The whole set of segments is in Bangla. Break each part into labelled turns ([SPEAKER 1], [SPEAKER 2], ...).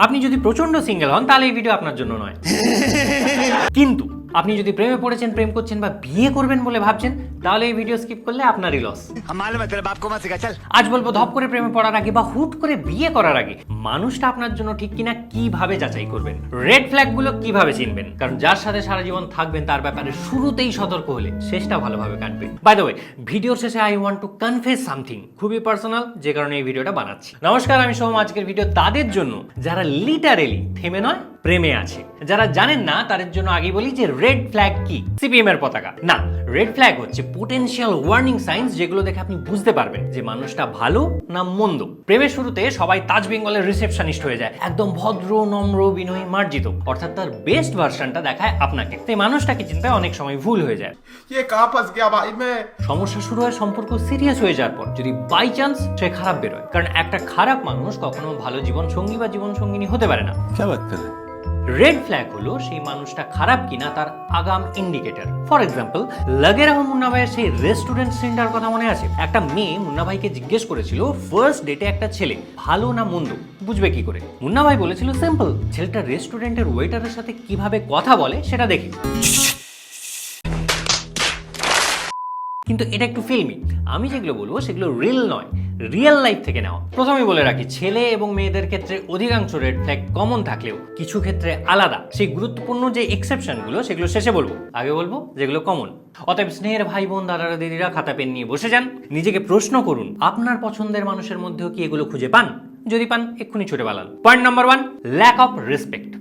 [SPEAKER 1] আপনি যদি প্রচন্ড সিঙ্গেল হন তাহলে এই ভিডিও আপনার জন্য নয়। কিন্তু আপনি যদি প্রেমে পড়েছেন, প্রেম করছেন বা বিয়ে করবেন বলে ভাবছেন, তাহলে এই ভিডিও স্কিপ করলে আপনারই লস। আজ বলবো ধপ করে প্রেমে পড়ার আগে বা হুট করে বিয়ে করার আগে মানুষটা আপনার জন্য ঠিক কিনা কিভাবে যাচাই করবেন, রেড ফ্ল্যাগ গুলো কিভাবে চিনবেন। কারণ যার সাথে সারা জীবন থাকবেন তার ব্যাপারে শুরুতেই সতর্ক হলে শেষটা ভালোভাবে কাটবে। বাই দ্য ওয়ে, ভিডিওর শেষে I want to confess something খুবই পার্সোনাল, যে কারণে এই ভিডিওটা বানাচ্ছি। নমস্কার, আমি সোহম। আজকের ভিডিও তাদের জন্য যারা লিটারেলি থেমে নয় প্রেমে আছে। যারা জানেন না তাদের জন্য আগে বলি যে রেড ফ্ল্যাগ কি। সিপিএম এর পতাকা না, রেড ফ্ল্যাগ হচ্ছে পোটেনশিয়াল ওয়ার্নিং সাইন্স, যেগুলো দেখে আপনি বুঝতে পারবেন যে মানুষটা ভালো না মন্দ। প্রেমের শুরুতে সবাই তাজ বেঙ্গলের রিসেপশনিস্ট হয়ে যায়, একদম ভদ্র, নম্র, বিনয়ী, মার্জিত, অর্থাৎ তার বেস্ট ভার্সনটা দেখায় আপনাকে। তাই মানুষটাকে চিন্তা অনেক সময় ভুল হয়ে যায়। সমস্যা শুরু হয় সম্পর্ক সিরিয়াস হয়ে যাওয়ার পর, যদি বাই চান্স সে খারাপ বেরোয়। কারণ একটা খারাপ মানুষ কখনো ভালো জীবন সঙ্গী বা জীবন সঙ্গিনী হতে পারে না। রেড ফ্ল্যাগ হলো সেই মানুষটা খারাপ কিনা তার আগাম ইন্ডিকেটর। ফর এক্সাম্পল, লাগে রাহো মুন্না ভাইয়ের সেই রেস্টুরেন্ট সিনটার কথা মনে আছে? একটা মেয়ে মুন্না ভাইকে জিজ্ঞেস করেছিল ফার্স্ট ডেটে একটা ছেলে ভালো না মন্দ বুঝবে কি করে। মুন্না ভাই বলেছিল সিম্পল, ছেলেটা রেস্টুরেন্টের ওয়েটারের সাথে কিভাবে কথা বলে সেটা দেখে। কিন্তু এটা একটু ফিল্মি, আমি যেগুলো বলবো সেগুলো রিল নয়, রিয়েল লাইফ থেকে নেওয়া। প্রথমেই বলে রাখি, ছেলে এবং মেয়েদের ক্ষেত্রে অধিকাংশ রেড ফ্ল্যাগ কমন থাকলেও কিছু ক্ষেত্রে আলাদা। সেই গুরুত্বপূর্ণ যে এক্সেপশন গুলো সেগুলো শেষে বলবো, আগে বলবো যেগুলো কমন। অতএব স্নেহের ভাই বোন, দাদারা, দিদিরা, খাতা পেন নিয়ে বসে যান, নিজেকে প্রশ্ন করুন আপনার পছন্দের মানুষের মধ্যেও কি এগুলো খুঁজে পান? যদি পান এক্ষুনি ছুটে পালান। Point number 1, lack of respect.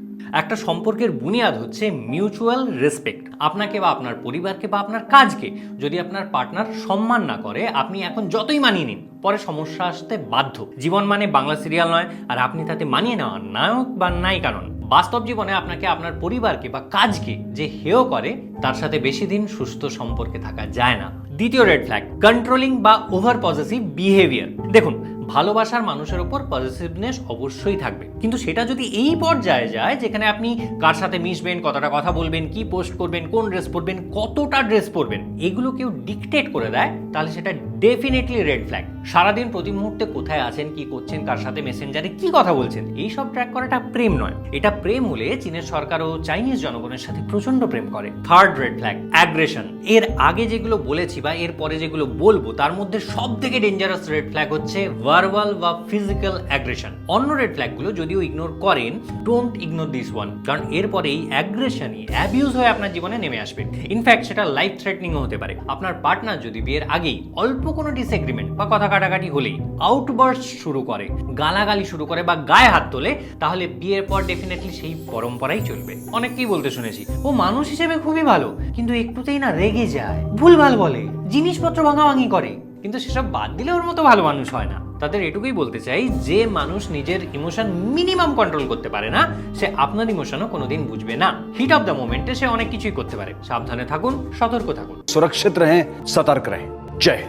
[SPEAKER 1] একটা সম্পর্কের বুনিয়াদ হচ্ছে মিউচুয়াল রেসপেক্ট। আপনাকে বা আপনার পরিবারকে বা আপনার কাজকে যদি আপনার পার্টনার সম্মান না করে, আপনি এখন যতই মানিয়ে নিন পরে সমস্যা আসতে বাধ্য। জীবন মানে বাংলা সিরিয়াল নয়, আর আপনি তাতে মানিয়ে নেওয়া নায়ক বা নায়িকা নন। বাস্তব জীবনে আপনাকে আপনার পরিবারকে বা কাজকে যে হেয় করে তার সাথে বেশি দিন সুস্থ সম্পর্কে থাকা যায় না। দ্বিতীয় রেড ফ্ল্যাগ, কন্ট্রোলিং বা ওভার পজেসিভ বিহেভিয়ার। দেখুন, ভালোবাসার মানুষের উপর পজিটিভনেস অবশ্যই থাকবে, কিন্তু সেটা যদি এই পর্যায়ে যায় যেখানে আপনি কার সাথে মিশবেন, কতটা কথা বলবেন, কি পোস্ট করবেন, কোন ড্রেস পরবেন, কতটা ড্রেস পরবেন, এগুলো কেউ ডিকটেট করে দেয়, তাহলে সেটা ডেফিনেটলি রেড ফ্ল্যাগ। সারাদিন প্রতি মুহূর্তে কোথায় আছেন, কি করছেন, কার সাথে মেসেঞ্জারে কি কথা বলছেন, এইসব ট্র্যাক করাটা প্রেম নয়। এটা প্রেম হলে চীনের সরকারও চাইনিজ জনগণের সাথে প্রচন্ড প্রেম করে। Third red flag, aggression. এর আগে যেগুলো বলেছি বা এর পরে যেগুলো বলবো তার মধ্যে সব থেকে ডেঞ্জারাস রেড ফ্ল্যাগ হচ্ছে ভার্বাল বা ফিজিক্যাল অ্যাগ্রেশন। অন্য রেড ফ্ল্যাগগুলো যদিও ইগনোর করেন, ডোন্ট ইগনোর দিস ওয়ান, কারণ এরপরে এই অ্যাগ্রেশনই অ্যাবিউজ হয়ে আপনার জীবনে নেমে আসবে। ইনফ্যাক্ট সেটা লাইফ থ্রেটনিংও হতে পারে। আপনার পার্টনার যদি বিয়ের আগেই অল্প কোনো ডিসএগ্রিমেন্ট বা কথা কাটাকাটি হলেই আউটবার্স্ট শুরু করে, গালাগালি শুরু করে বা গায়ে হাত তোলে, তাহলে বিয়ের পর ডেফিনেটলি সেই পরম্পরাই চলবে। অনেককেই বলতে শুনেছি, ও মানুষ হিসেবে খুবই ভালো, কিন্তু একটুতেই না রেগে যায়, ভুলভাল বলে, জিনিসপত্র ভাঙাভাঙি করে, কিন্তু সেসব বাদ দিলে ওর মতো ভালো মানুষ হয় না। তাদের এটুকুই বলতে চাই, যে মানুষ নিজের ইমোশন মিনিমাম কন্ট্রোল করতে পারে না, সে আপনার ইমোশনও কোনোদিন বুঝবে না। হিট অফ দ্য মোমেন্টে সে অনেক কিছুই করতে পারে। সাবধানে থাকুন, সতর্ক থাকুন,
[SPEAKER 2] সুরক্ষিত रहें, সতর্ক रहें। জয়।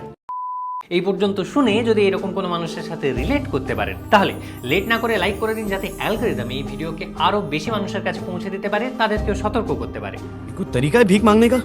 [SPEAKER 1] এই পর্যন্ত শুনে যদি এরকম কোনো মানুষের সাথে রিলেট করতে পারেন, তাহলে লেট না করে লাইক করে দিন, যাতে অ্যালগরিদম এই ভিডিওকে আরো বেশি মানুষের কাছে পৌঁছে দিতে পারে, তাদেরকেও সতর্ক করতে পারে।
[SPEAKER 2] कोई तरीका है भीख मांगने का?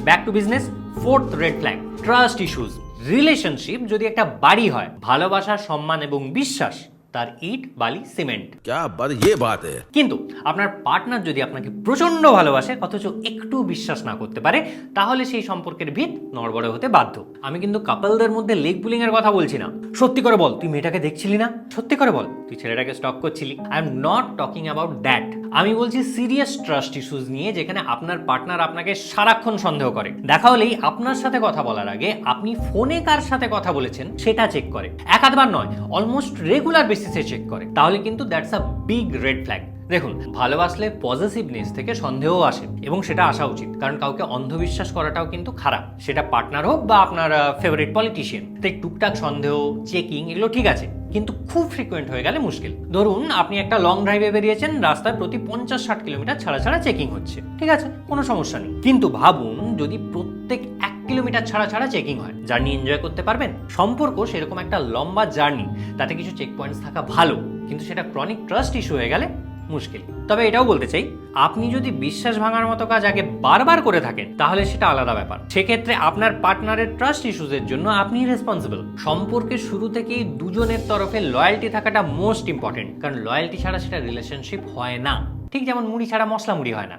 [SPEAKER 1] Back to business. Fourth red flag, trust issues. Relationship যদি একটা বাড়ি হয়, ভালোবাসা, সম্মান এবং বিশ্বাস তার ইট, বালি, সিমেন্ট।
[SPEAKER 2] क्या बात, ये बात है।
[SPEAKER 1] কিন্তু আপনার পার্টনার যদি আপনাকে প্রচন্ড ভালোবাসে অথচ একটু বিশ্বাস না করতে পারে, তাহলে সেই সম্পর্কের ভিত নড়বড়ে হতে বাধ্য। আমি কিন্তু কাপলদের মধ্যে লেগ পুলিং এর কথা বলছি না। সত্যি করে বল, তুই মেয়েটাকে দেখছিলি না? সত্যি করে বল, তুই ছেলেটাকে স্টক করছিলি? I am not talking about that. আমি বলছি সিরিয়াস ট্রাস্ট ইস্যুজ নিয়ে, যেখানে আপনার পার্টনার আপনাকে সারাক্ষণ সন্দেহ করে। দেখা হলেই আপনার সাথে কথা বলার আগে আপনি ফোনে কার সাথে কথা বলেছেন সেটা চেক করে, এক আধবার নয়, অলমোস্ট রেগুলার বেসিসে চেক করে, তাহলে কিন্তু that's a big red flag. দেখুন, ভালোবাসলে পজিটিভনেস থেকে সন্দেহ আসে, এবং সেটা আসা উচিত, কারণ কাউকে অন্ধবিশ্বাস করাটাও কিন্তু খারাপ, সেটা পার্টনার হোক বা আপনার ফেভারিট পলিটিশিয়ান। তাই টুকটাক সন্দেহ, চেকিং এগুলো ঠিক আছে, কিন্তু খুব ফ্রিকোয়েন্ট হয়ে গেলে মুশকিল। ধরুন আপনি একটা লং ড্রাইভে বেরিয়েছেন, রাস্তায় প্রতি 50-60 কিলোমিটার ছাড়া ছাড়া চেকিং হচ্ছে, ঠিক আছে, কোনো সমস্যা নেই। কিন্তু ভাবুন যদি প্রত্যেক 1 কিলোমিটার ছাড়া ছাড়া চেকিং হয়, জার্নি এনজয় করতে পারবেন? সম্পর্ক সেরকম একটা লম্বা জার্নি, তাতে কিছু চেক পয়েন্টস থাকা ভালো, কিন্তু সেটা ক্রনিক ট্রাস্ট ইস্যু হয়ে গেলে মুশকিল। তবে এটাও বলতে চাই, আপনি যদি বিশ্বাস ভাঙার মতো কাজ আগে বারবার করে থাকেন তাহলে সেটা আলাদা ব্যাপার। সেক্ষেত্রে আপনার পার্টনারের ট্রাস্ট ইস্যুজের জন্য আপনি রেসপন্সিবল। সম্পর্কের শুরু থেকেই দুজনের তরফে লয়্যালটি থাকাটা মোস্ট ইম্পর্টেন্ট, কারণ লয়্যালটি ছাড়া সেটা রিলেশনশিপ হয় না, ঠিক যেমন মুড়ি ছাড়া মশলা মুড়ি হয় না।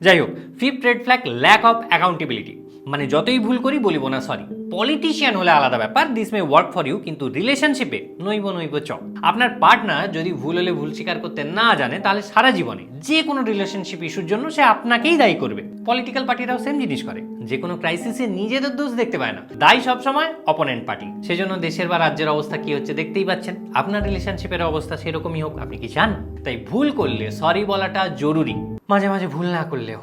[SPEAKER 1] যাই হোক, fifth red flag, lack of accountability. মানে যতই ভুল করি বলিব না সরি। পলিটিশিয়ান হলে আলাদা ব্যাপার, this may work for you, কিন্তু রিলেশনশিপে নইব চ। আপনার পার্টনার যদি ভুল হলে ভুল স্বীকার করতে না জানে তাহলে সারা জীবনে যে কোনো রিলেশনশিপ ইস্যুর জন্য সে আপনাকেই দায়ী করবে। পলিটিক্যাল পার্টিরাও সেম জিনিস করে, যে কোনো ক্রাইসিসে নিজেদের দোষ দেখতে পায় না, দায়ী সবসময় অপোনেন্ট পার্টি। সেজন্য দেশের বা রাজ্যের অবস্থা কি হচ্ছে দেখতেই পাচ্ছেন। আপনার রিলেশনশিপের অবস্থা সেরকমই হোক, আপনি কি চান? তাই ভুল করলে সরি বলাটা জরুরি, মাঝে মাঝে ভুল না করলেও।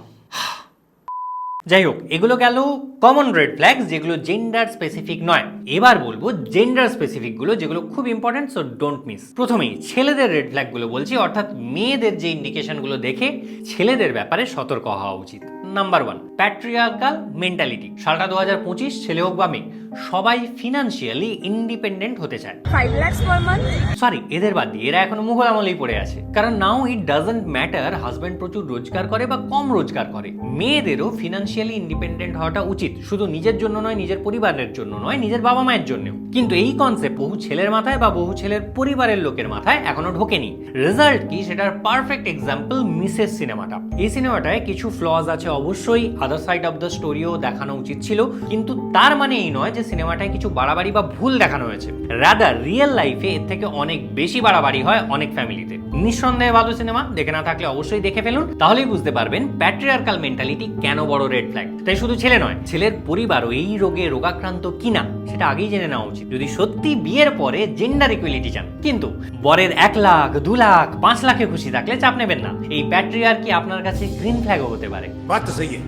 [SPEAKER 1] যাই হোক, এগুলো গেল কমন রেড ফ্ল্যাগস যেগুলো জেন্ডার স্পেসিফিক নয়। এবার বলবো জেন্ডার স্পেসিফিক গুলো, যেগুলো খুব ইম্পর্টেন্ট, সো ডোন্ট মিস। প্রথমেই ছেলেদের রেড ফ্ল্যাগ গুলো বলছি, অর্থাৎ মেয়েদের যে ইন্ডিকেশন গুলো দেখে ছেলেদের ব্যাপারে সতর্ক হওয়া উচিত। Number 1, patriarchal mentality. সালটা 2025, ছেলে হোক বা মেয়ে, সবাই ফিনান্সিয়ালি ইন্ডিপেন্ডেন্ট হতে চায়।
[SPEAKER 3] 5 lakhs per month?
[SPEAKER 1] সরি, এদের বাদ দিয়ে, এরা এখনো মুঘল আমলেই পড়ে আছে। কারণ নাও ইট ডাজন্ট ম্যাটার হাজব্যান্ড প্রচুর রোজগার করে বা কম রোজগার করে, মেয়েদেরও ফিনান্সিয়ালি ইন্ডিপেন্ডেন্ট হওয়াটা উচিত। শুধু নিজের জন্য নয়, নিজের পরিবারের জন্য নয়, নিজের বাবা মায়ের জন্যও। কিন্তু এই কনসেপ্ট বহু ছেলের মাথায় বা বহু ছেলের পরিবারের লোকের মাথায় এখনো ঢোকেনি। রেজাল্ট কি, সেটার পারফেক্ট এক্সাম্পল মিসেস সিনেমাটা। এই সিনেমাটায় কিছু ফ্লজ আছে অবশ্যই, আদার সাইড অফ দ্য স্টোরিও দেখানো উচিত ছিল, কিন্তু তার মানে এই নয় যে সিনেমাটায় কিছু বাড়াবাড়ি বা ভুল দেখানো হয়েছে। রাদার রিয়েল লাইফে এর থেকে অনেক বেশি বাড়াবাড়ি হয় অনেক ফ্যামিলিতে। নিঃসন্দেহে ভালো সিনেমা, দেখে না থাকলে অবশ্যই দেখে ফেলুন, তাহলেই বুঝতে পারবেন প্যাট্রিয়ার্কাল মেন্টালিটি কেন বড় রেড ফ্ল্যাগ। তাই শুধু ছেলে নয়, ছেলের পরিবারও এই রোগে রোগাক্রান্ত কিনা সেটা আগেই জেনে নেওয়া উচিত, যদি সত্যি বিয়ের পরে জেন্ডার ইকুয়ালিটি চান। কিন্তু বরের 1 লাখ, 2 লাখ, 5 লাখে খুশি থাকলে চাপ নেবেন না, এই প্যাট্রিয়ার্কি আপনার কাছে গ্রিন ফ্ল্যাগও হতে পারে।
[SPEAKER 2] बात तो सही है।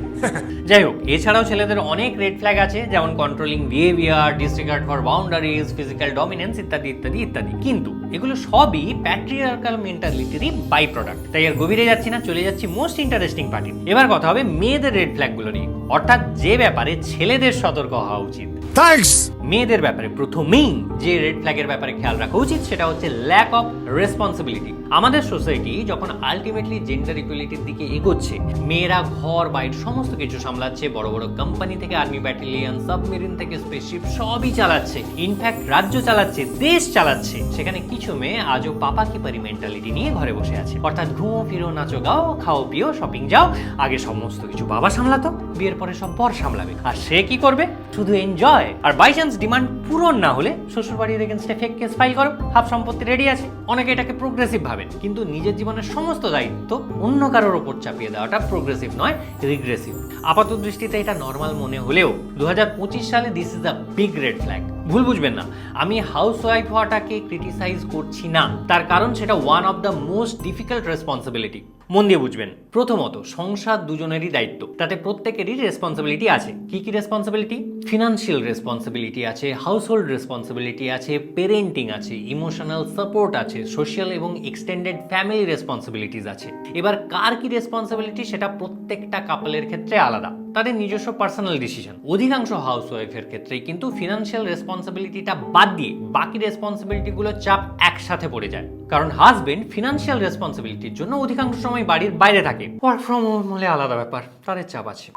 [SPEAKER 1] যাই হোক, এছাড়াও ছেলেদের অনেক রেড ফ্ল্যাগ আছে, যেমন controlling behaviour, disregard for boundaries, physical dominance ইত্যাদি ইত্যাদি ইত্যাদি। কিন্তু এগুলো সবই প্যাট্রিয়ার্কাল মেন্টালিটিরই বাই প্রোডাক্ট। তাই আর গভীরে যাচ্ছি না, চলে যাচ্ছি মোস্ট ইন্টারেস্টিং পার্টি। এবার কথা হবে মেয়েদের রেড ফ্ল্যাগ গুলো নিয়ে, অর্থাৎ যে ব্যাপারে ছেলেদের সতর্ক হওয়া উচিত।
[SPEAKER 2] थैंक्स।
[SPEAKER 1] মেয়েদের ব্যাপারে প্রথমেই যে রেড ফ্ল্যাগের ব্যাপারে খেয়াল রাখা উচিত সেটা হচ্ছে ল্যাক অফ রেসপন্সিবিলিটি। আমাদের সোসাইটি যখন আলটিমেটলি জেন্ডার ইকুয়ালিটির দিকে এগোচ্ছে, মেয়েরা ঘর বাইর সমস্ত কিছু সামলাচ্ছে, বড় বড় কোম্পানি থেকে আর্মি ব্যাটালিয়ন, সাবমেরিন থেকে স্পেসশিপ সবই চালাচ্ছে, ইনফ্যাক্ট রাজ্য চালাচ্ছে, দেশ চালাচ্ছে, সেখানে কিছু মেয়ে আজও পাপা কি পারি মেন্টালিটি নিয়ে ঘরে বসে আছে। অর্থাৎ ঘুমো ফিরো, নাচো গাও, খাও পিও, শপিং যাও, আগে সমস্ত কিছু বাবা সামলাতো, বিয়ের পরে সব বর সামলাবে। আর সে কি করবে? শুধু এনজয়। আর বাই চান্স ডিমান্ড পূরণ না হলে শ্বশুর বাড়ির এগেনস্টে ফেক কেস ফাইল করো, হাফ সম্পত্তি রেডি আছে। অনেকে এটাকে প্রোগ্রেসিভ ভাবেন, কিন্তু নিজের জীবনের সমস্ত দায়িত্ব অন্য কারোর ওপর চাপিয়ে দেওয়াটা প্রোগ্রেসিভ নয়, রিগ্রেসিভ। আপাত দৃষ্টিতে এটা নর্মাল মনে হলেও 2025 সালে this is a big red flag. ভুল বুঝবেন না, আমি হাউস ওয়াইফ হওয়াটাকে ক্রিটিসাইজ করছি না, তার কারণ সেটা one of the most difficult responsibility. মন দিয়ে বুঝবেন। প্রথমত, সংসার দুজনেরই দায়িত্ব, তাতে প্রত্যেকেরই রেসপন্সিবিলিটি আছে। কি কি রেসপন্সিবিলিটি? ফিনান্সিয়াল রেসপন্সিবিলিটি আছে, হাউসহোল্ড রেসপন্সিবিলিটি আছে, পেরেন্টিং আছে, ইমোশনাল সাপোর্ট আছে, সোশ্যাল এবং এক্সটেন্ডেড ফ্যামিলি রেসপন্সিবিলিটিস আছে। এবার কার কি রেসপন্সিবিলিটি সেটা প্রত্যেকটা কাপলের ক্ষেত্রে আলাদা, তাদের নিজস্ব পার্সোনাল ডিসিশন। অধিকাংশ হাউস ওয়াইফের ক্ষেত্রেই কিন্তু ফিনান্সিয়াল রেসপন্সিবিলিটিটা বাদ দিয়ে বাকি রেসপন্সিবিলিটিগুলো চাপ একসাথে পড়ে যায়। কারণ হাজবেন্ড ফিনান্সিয়াল রেসপন্সিবিলিটির জন্য অধিকাংশ সময় বাড়ির বাইরে থাকে, ওয়ার্ক ফ্রম হোম হলে আলাদা ব্যাপার, তাদের চাপ আছে।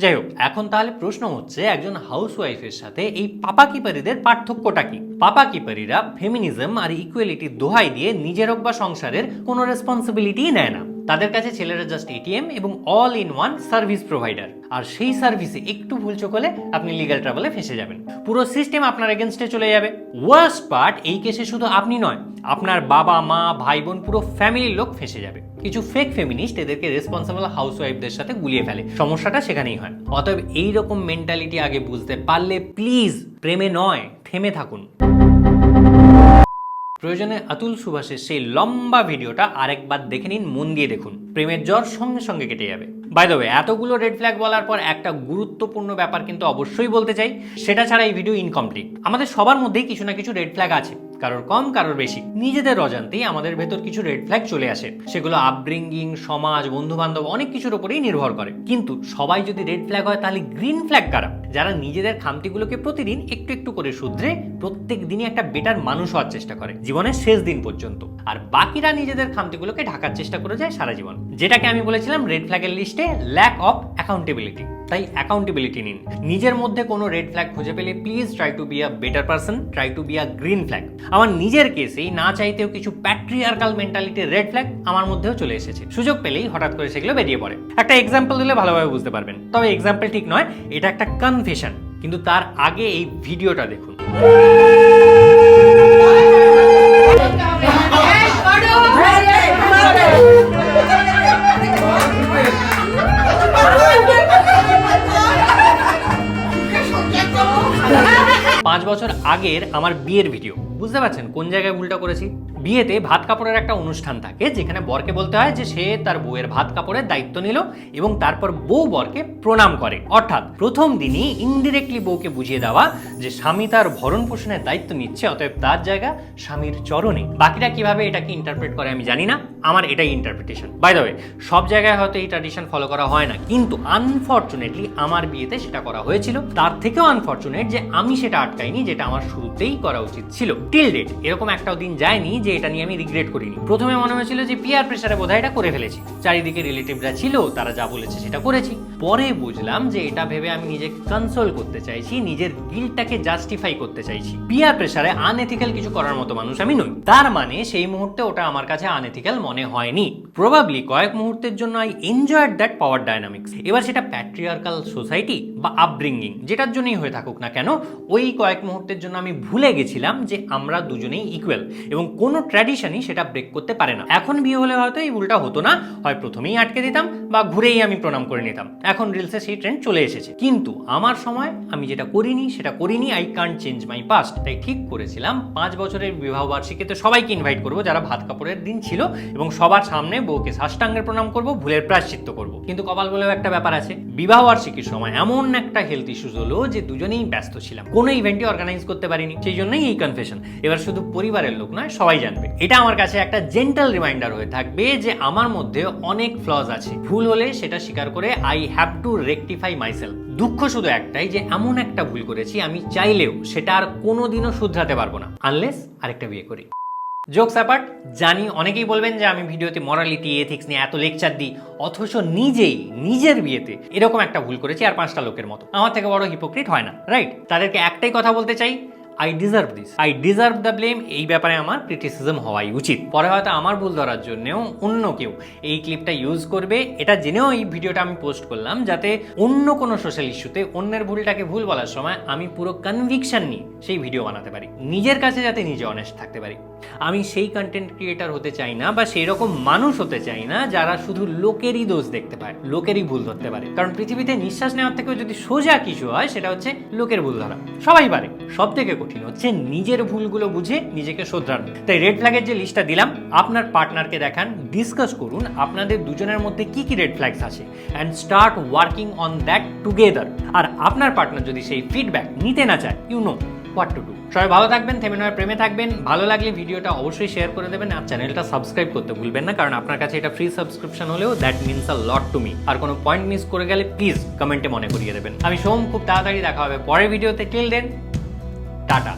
[SPEAKER 1] যাই হোক, এখন তাহলে প্রশ্ন হচ্ছে একজন হাউস ওয়াইফের সাথে এই পাপা কিপারিদের পার্থক্যটা কি? পাপা কিপারিরা ফেমিনিজম আর ইকুয়ালিটির দোহাই দিয়ে নিজের হোক বা সংসারের কোনো রেসপন্সিবিলিটিই নেয় না। তাদের কাছে ছেলেরা জাস্ট এটিএম এবং all in one service provider, আর সেই সার্ভিসে একটু ভুলচোক হলে আপনি লিগ্যাল ট্রাবলে ফেসে যাবেন, পুরো সিস্টেম আপনার এগেনস্টে চলে যাবে। ওয়ার্স্ট পার্ট, এই কেসে শুধু আপনি নয়, আপনার বাবা মা ভাই বোন পুরো ফ্যামিলির লোক ফেসে যাবে। কিছু ফেক ফেমিনিস্ট এদেরকে রেসপন্সিবল হাউস ওয়াইফদের সাথে গুলিয়ে ফেলে, সমস্যাটা সেখানেই হয়। অতএব এইরকম মেন্টালিটি আগে বুঝতে পারলে প্লিজ প্রেমে নয়, থেমে থাকুন। প্রয়োজনে অতুল সুভাষের সেই লম্বা ভিডিওটা আরেকবার দেখে নিন, মন দিয়ে দেখুন, প্রেমের জ্বর সঙ্গে সঙ্গে কেটে যাবে। বাই দ্য ওয়ে, এতগুলো রেড ফ্ল্যাগ বলার পর একটা গুরুত্বপূর্ণ ব্যাপার কিন্তু অবশ্যই বলতে চাই, সেটা ছাড়া এই ভিডিও ইনকমপ্লিট। আমাদের সবার মধ্যেই কিছু না কিছু রেড ফ্ল্যাগ আছে, কারোর কম কারোর বেশি। নিজেদের অজান্তেই আমাদের ভেতর কিছু রেড ফ্ল্যাগ চলে আসে, সেগুলো আপব্রিঙ্গিং, সমাজ, বন্ধু বান্ধব অনেক কিছুর উপরেই নির্ভর করে। কিন্তু সবাই যদি রেড ফ্ল্যাগ হয় তাহলে গ্রিন ফ্ল্যাগ কারা? যারা নিজেদের খামতিগুলোকে প্রতিদিন একটু একটু করে শুধরে প্রত্যেক দিনই একটা বেটার মানুষ হওয়ার চেষ্টা করে জীবনের শেষ দিন পর্যন্ত, আর বাকিরা নিজেদের খামতিগুলোকে ঢাকার চেষ্টা করে যায় সারা জীবন। যেটাকে আমি বলেছিলাম রেড ফ্ল্যাগের লিস্টে ল্যাক অফ অ্যাকাউন্টেবিলিটি। তাই অ্যাকাউন্টেবিলিটি নিন। নিজের মধ্যে কোনো রেড ফ্ল্যাগ খুঁজে পেলে please try to be a better person, try to be a green flag. আমার নিজের কেসেই না চাইতেও কিছু প্যাট্রিয়ার্কাল মেন্টালিটির রেড ফ্ল্যাগ আমার মধ্যেও চলে এসেছে। সুযোগ পেলেই হঠাৎ করে সেগুলো বেরিয়ে পড়ে। একটা এক্সাম্পল দিলে ভালোভাবে বুঝতে পারবেন, তবে এক্সাম্পল ঠিক নয়, এটা একটা কনফেশন। কিন্তু তার আগে এই ভিডিওটা দেখুন। 5 বছর আগের আমার বিয়ের ভিডিও। বুঝতে পারছেন কোন জায়গায় ভুলটা করেছি? বিয়েতে ভাত কাপড়ের একটা অনুষ্ঠান থাকে যেখানে বরকে বলতে হয় যে সে তার বউয়ের ভাত কাপড়ের দায়িত্ব নিল এবং তারপর বউ বরকে প্রণাম করে। অর্থাৎ প্রথম দিনই ইনডিরেক্টলি বউকে বুঝিয়ে দেওয়া যে স্বামী তার ভরণ পোষণের দায়িত্ব নিচ্ছে, অতএব তার জায়গা স্বামীর চরণে। বাকিরা কিভাবে এটাকে ইন্টারপ্রেট করে আমি জানি না, আমার এটাই ইন্টারপ্রিটেশন। বাই দ্য ওয়ে, সব জায়গায় হয়তো এই ট্র্যাডিশন ফলো করা হয় না, কিন্তু আনফরচুনেটলি আমার বিয়েতে সেটা করা হয়েছিল। তার থেকেও আনফরচুনেট যে আমি সেটা আটকাইনি, যেটা আমার শুরুতেই করা উচিত ছিল। টিল ডেট এরকম একটাও দিন যায়নি যে এটা নিয়ে আমি রিগ্রেট করিনি। প্রথমে মনে হয়েছিল যে পিয়ার প্রেসারে বোধহয় এটা করে ফেলেছি, চারিদিকে রিলেটিভরা ছিল, তারা যা বলেছে সেটা করেছি। পরে বুঝলাম যে এটা ভেবে আমি নিজেকে কনসোল করতে চাইছি, নিজের গিল্টটাকে জাস্টিফাই করতে চাইছি। পিয়ার প্রেসারে আনএথিক্যাল কিছু করার মতো মানুষ আমি নই। তার মানে সেই মুহূর্তে ওটা আমার কাছে আনএথিক্যাল মনে হয়নি। প্রবাবলি কয়েক মুহূর্তের জন্য I enjoyed that power dynamics. এবার সেটা প্যাট্রিয়ার্কাল সোসাইটি বা আপব্রিঙ্গিং যেটার জন্যই হয়ে থাকুক না কেন, ওই কয়েক মুহূর্তের জন্য আমি ভুলে গেছিলাম যে আমরা দুজনেই ইকুয়াল এবং কোনো ট্র্যাডিশনই সেটা ব্রেক করতে পারে না। এখন বিয়ে হলে হয়তো এই ভুলটা হতো না, হয় প্রথমেই আটকে দিতাম বা ঘুরেই আমি প্রণাম করে নিতাম। এখন রিলসে সেই ট্রেন্ড চলে এসেছে, কিন্তু আমার সময় আমি যেটা করিনি। I can't change my past. তাই ঠিক করেছিলাম 5 বছরের বিবাহ বার্ষিকীতে সবাইকে ইনভাইট করবো যারা ভাত কাপড়ের দিন ছিল, এবং সবার সামনে বউকে সাষ্টাঙ্গের প্রণাম করব, ভুলের প্রায়শ্চিত্ত করব। কিন্তু কপাল বলেও একটা ব্যাপার আছে, বিবাহ বার্ষিকীর সময় এমন একটা হেলথ ইস্যুস হলো যে দুজনেই ব্যস্ত ছিলাম, কোনো ইভেন্টই অর্গানাইজ করতে পারিনি। সেই জন্যই এই কনফেশন। এবার শুধু পরিবারের লোক নয়, সবাই জানবে। এটা আমার কাছে একটা জেন্টাল রিমাইন্ডার হয়ে থাকবে যে আমার মধ্যে অনেক ফ্লজ আছে। ভুল হলে সেটা স্বীকার করে I have to rectify myself. দুঃখ শুধু একটাই যে এমন একটা ভুল করেছি আমি চাইলেও সেটা আর কোনোদিনও শুধরাতে পারবো না, আনলেস আরেকটা বিয়ে করি। জোকস অ্যাপার্ট, জানি অনেকেই বলবেন যে আমি ভিডিওতে মরালিটি এথিক্স নিয়ে এত লেকচার দিই, অথচ নিজেই নিজের বিয়েতে এরকম একটা ভুল করেছি আর 5টা লোকের মতো। আমার থেকে বড় হিপোক্রিট হয় না, রাইট? তাদেরকে একটাই কথা বলতে চাই, I deserve this, I deserve the blame. এই ব্যাপারে আমার ক্রিটিসিজম হওয়াই উচিত। পরে হয়তো আমার ভুল ধরার জন্যও অন্য কেউ এই ক্লিপটা ইউজ করবে, এটা জেনেও এই ভিডিওটা আমি পোস্ট করলাম যাতে অন্য কোনো সোশ্যাল ইস্যুতে অন্যের ভুলটাকে ভুল বলার সময় আমি পুরো কনভিকশন নিয়ে সেই ভিডিও বানাতে পারি, নিজের কাছে যাতে নিজে অনেস্ট থাকতে পারি। আমি সেই কন্টেন্ট ক্রিয়েটার হতে চাই না বা সেই রকম মানুষ হতে চাই না যারা শুধু লোকেরই দোষ দেখতে পায়, লোকেরই ভুল ধরতে পারে। কারণ পৃথিবীতে নিঃশ্বাস নেওয়ার থেকেও যদি সোজা কিছু হয় সেটা হচ্ছে লোকের ভুল ধরা। সবাই পারে, সব থেকে কঠিন হচ্ছে নিজের ভুলগুলো বুঝে নিজেকে শোধরানো। তাই রেড ফ্ল্যাগের যে লিস্টটা দিলাম, আপনার পার্টনারকে দেখান, ডিসকাস করুন আপনাদের দুজনের মধ্যে কি কি রেড ফ্ল্যাগস আছে, and start working on that together. আর আপনার পার্টনার যদি সেই ফিডব্যাক নিতে না চায়, you know what to do. সবাই ভালো থাকবেন, থেমে নয় প্রেমে থাকবেন। ভালো লাগলে ভিডিওটা অবশ্যই শেয়ার করে দেবেন, আর চ্যানেলটা সাবস্ক্রাইব করতে ভুলবেন না, কারণ আপনার কাছে এটা ফ্রি সাবস্ক্রিপশন হলেও that means a lot to me. আর কোনো পয়েন্ট মিস করে গেলে প্লিজ কমেন্টে মনে করিয়ে দেবেন। আমি সোম, খুব তাড়াতাড়ি দেখা হবে পরের ভিডিওতে। Till then, tata.